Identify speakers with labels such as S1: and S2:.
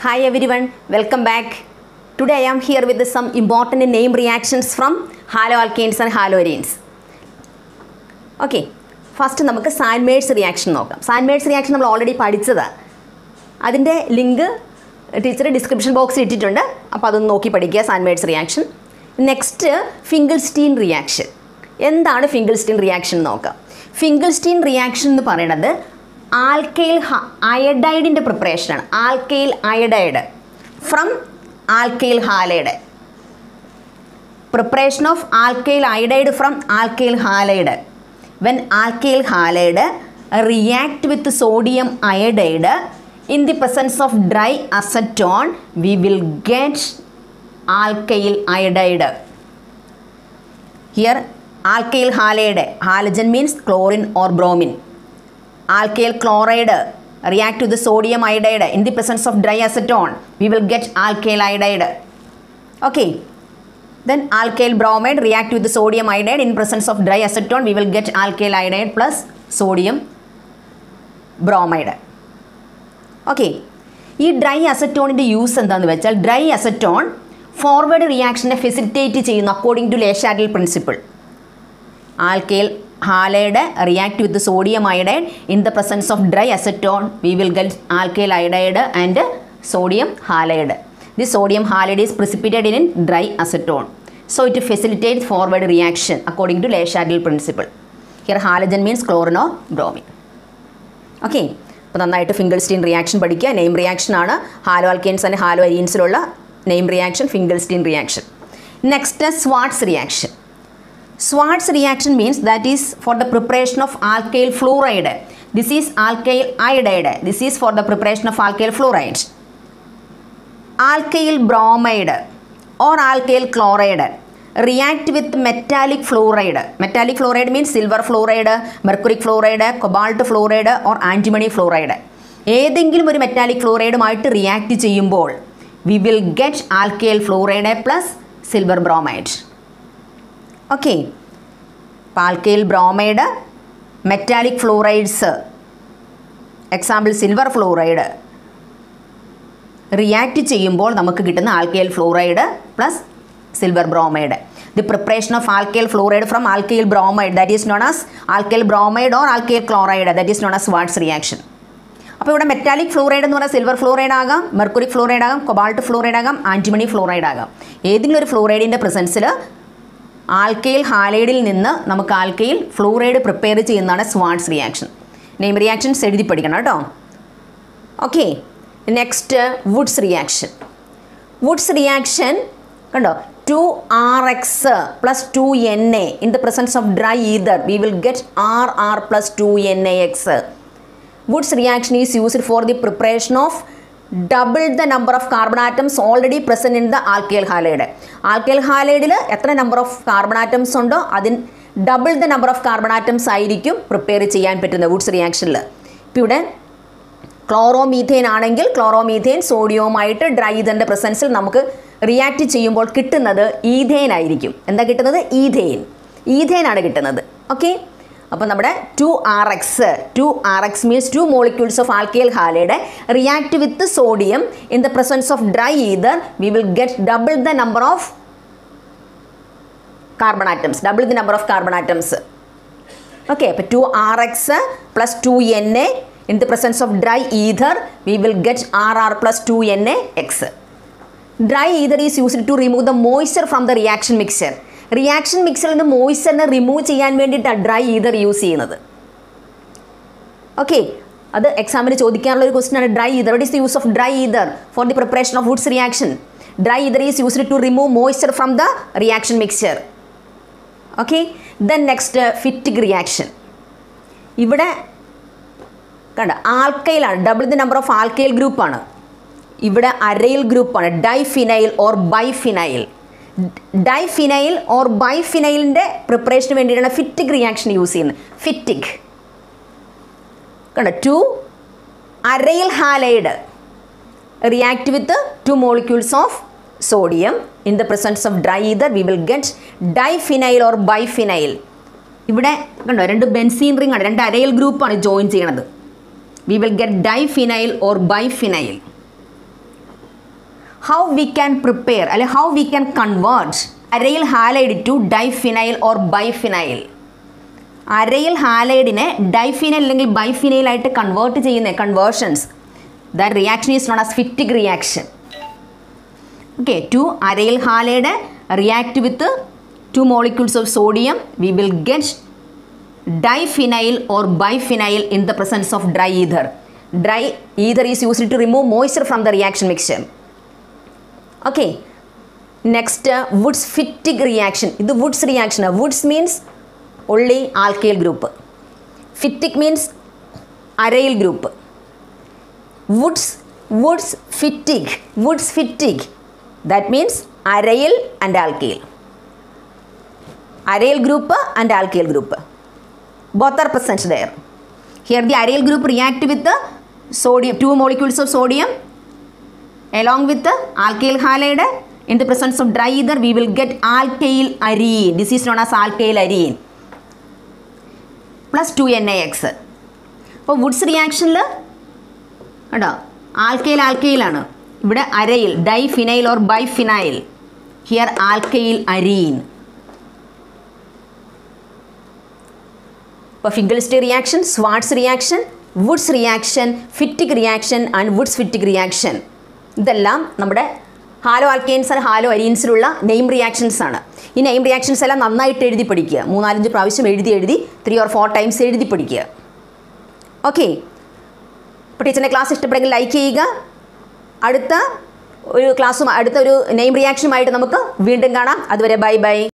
S1: Hi everyone, welcome back. Today I am here with some important name reactions from haloalkanes and haloarenes. Okay, first നമുക്ക് Sandmaid's reaction നോക്കാം. Sandmaid's reaction നമ്മൾ already പഠിച്ചതാണ്. അതിൻ്റെ link teacher description ബോക്സിൽ ഇട്ടിട്ടുണ്ട്. അപ്പോൾ അതൊന്ന് നോക്കി പഠിക്കുക Sandmaid's reaction. Next ഫിംഗൽസ്റ്റീൻ reaction. എന്താണ് ഫിംഗൽസ്റ്റീൻ റിയാക്ഷൻ നോക്കാം. ഫിംഗൽസ്റ്റീൻ റിയാക്ഷൻ എന്ന് പറയുന്നത് ആൽക്കൈൽ അയഡൈഡിൻ്റെ പ്രിപ്പറേഷനാണ്. Alkyl iodide from alkyl halide. Preparation of alkyl iodide from alkyl halide. When alkyl halide react with sodium iodide in the presence of dry acetone we will get alkyl iodide. Here alkyl halide, halogen means chlorine or bromine. Alkyl chloride react to the sodium iodide in the presence of dry acetone we will get alkyl iodide. Okay, then alkyl bromide react with the sodium iodide in presence of dry acetone we will get alkyl iodide plus sodium bromide. Okay, ഈ dry അസറ്റോണിൻ്റെ use എന്താണെന്ന് വെച്ചാൽ dry acetone forward റിയാക്ഷനെ facilitate ചെയ്യുന്നു according to Le Chatelier principle. Alkyl halide react with sodium iodide in the presence of dry acetone we will get alkyl iodide and sodium halide. The sodium halide is precipitated in dry acetone. So it facilitates forward reaction according to Le Chatelier principle. Here halogen means chlorine or bromine. Okay, അപ്പോൾ നന്നായിട്ട് Finkelstein reaction പഠിക്കുക. Name റിയാക്ഷനാണ്. Halo alkanes and halo അരീൻസിലുള്ള name reaction Finkelstein reaction. Next Swarts reaction. Swarts reaction means that is for the preparation of alkyl fluoride. This is alkyl iodide. This is for the preparation of alkyl fluoride. Alkyl bromide or alkyl chloride react with metallic fluoride. Metallic fluoride means silver fluoride, mercury fluoride, cobalt fluoride or antimony fluoride. ഏതെങ്കിലും ഒരു metallic ഫ്ലൂറൈഡുമായിട്ട് react ചെയ്യുമ്പോൾ we will get alkyl fluoride plus silver bromide. Okay, അപ്പോൾ alkyl bromide, metallic fluorides, example silver fluoride react ചെയ്യുമ്പോൾ നമുക്ക് കിട്ടുന്ന alkyl fluoride plus silver bromide. The preparation of alkyl fluoride from alkyl bromide, that is known as alkyl bromide or alkyl chloride, that is known as Schwartz reaction. അപ്പോൾ ഇവിടെ metallic fluoride എന്ന് പറഞ്ഞാൽ silver fluoride ആകാം, mercury fluoride ആകാം, cobalt fluoride ആകാം, antimony fluoride ആകാം. ഏതെങ്കിലും ഒരു ഫ്ലൂറൈഡിൻ്റെ പ്രസൻസിൽ ആൽക്കൈൽ ഹാലൈഡിൽ നിന്ന് നമുക്ക് ആൽക്കൈൽ ഫ്ലൂറൈഡ് പ്രിപ്പയർ ചെയ്യുന്നതാണ് സ്വാർട്സ് റിയാക്ഷൻ. നെയിം റിയാക്ഷൻസ് എഴുതി പഠിക്കണം കേട്ടോ. Okay, next Woods reaction. Woods reaction കണ്ടോ, 2RX plus 2Na in the presence of dry ether we will get RR plus 2NaX. Wood's reaction is used for the preparation of double the number of carbon atoms already present in the alkyl halide. Alkyl halide എത്ര number of carbon atoms ഉണ്ടോ അതിന് double the number of carbon atoms ആയിരിക്കും prepare ചെയ്യാൻ പറ്റുന്നത് Woods റിയാക്ഷനിൽ. ഇപ്പോൾ ഇവിടെ ക്ലോറോമീഥെയിൻ ആണെങ്കിൽ ക്ലോറോമീഥെയിൻ സോഡിയവുമായിട്ട് dry ഈഥറിൻ്റെ പ്രസൻസിൽ നമുക്ക് റിയാക്ട് ചെയ്യുമ്പോൾ കിട്ടുന്നത് ഈഥെയിൻ ആയിരിക്കും. എന്താ കിട്ടുന്നത്? ഈഥെയിൻ ആണ് കിട്ടുന്നത്. ഓക്കെ, അപ്പോൾ നമ്മുടെ 2RX means 2 molecules of alkyl halide react with sodium in the presence of dry ether we will get double the number of carbon atoms. Okay, അപ്പോൾ 2RX plus 2Na in the presence of dry ether we will get RR plus 2NaX. Dry ether is used to remove the moisture from the reaction mixture. Reaction മിക്സറിൽ നിന്ന് മോയ്സ്ചറിനെ remove ചെയ്യാൻ വേണ്ടിയിട്ടാണ് dry ether use ചെയ്യുന്നത്. Okay, അത് എക്സാമിന് ചോദിക്കാനുള്ള ഒരു ക്വസ്റ്റ്യൻ ആണ്. Dry ether, what is the use of dry ether for the preparation of Wurtz reaction? Dry ether is used to remove moisture from the reaction mixture. Okay, then next Fittig reaction. ഇവിടെ കണ്ട ആൽക്കൈലാണ്, double the number of alkyl ഗ്രൂപ്പാണ്. ഇവിടെ aryl ഗ്രൂപ്പാണ്, diphenyl or biphenyl. Diphenyl or ബൈഫിനൈലിൻ്റെ പ്രിപ്പറേഷന് വേണ്ടിയിട്ടാണ് Fittig reaction use ചെയ്യുന്നത്. Fittig കണ്ട 2 aryl halide react with 2 molecules of sodium in the presence of dry ether we will get diphenyl or biphenyl. ഇവിടെ കണ്ടോ, 2 benzene ring ആണ്, 2 aril ഗ്രൂപ്പാണ് join ചെയ്യണത്. we will get diphenyl or biphenyl. how we can prepare അല്ലെങ്കിൽ how we can convert aryl halide to diphenyl or biphenyl. Aryl ഹാലൈഡിനെ diphenyl അല്ലെങ്കിൽ biphenyl ആയിട്ട് convert ചെയ്യുന്ന conversions, that reaction is known as Fittig reaction. Okay, two aryl halide react with 2 molecules of sodium, we will get diphenyl or biphenyl in the presence of dry ether. Dry ether is used to remove moisture from the reaction mixture. Okay, next Woods Fittig reaction. This is Woods reaction. Woods means only alkyl group. Fittig means aryl group. Woods Fittig. That means aryl and alkyl. Aryl group and alkyl group, both are present there. Here the aryl group react with the sodium, 2 molecules of sodium along with the alkyl halide. In the presence of dry ether, we will get alkyl arene. This is known as alkyl arene plus 2NaX. അപ്പോൾ Woods റിയാക്ഷനിൽ കേട്ടോ alkyl ആണ്. ഇവിടെ aryl diphenyl or biphenyl. Here alkyl arene. Finkelstein reaction, Schwarz reaction, Woods reaction, Fittig reaction and Woods Fittig reaction. ഇതെല്ലാം നമ്മുടെ halo alkanes and halo അരീൻസിലുള്ള name reactions ആണ്. ഈ name reactions എല്ലാം നന്നായിട്ട് എഴുതി പഠിക്കുക. 3-4 പ്രാവശ്യം എഴുതി 3 or 4 ടൈംസ് എഴുതി പഠിക്കുക. ഓക്കെ, അപ്പോൾ ടീച്ചറിൻ്റെ ക്ലാസ് ഇഷ്ടപ്പെടുമെങ്കിൽ ലൈക്ക് ചെയ്യുക. അടുത്ത ഒരു നെയിം റിയാക്ഷനുമായിട്ട് നമുക്ക് വീണ്ടും കാണാം. അതുവരെ ബൈ ബൈ.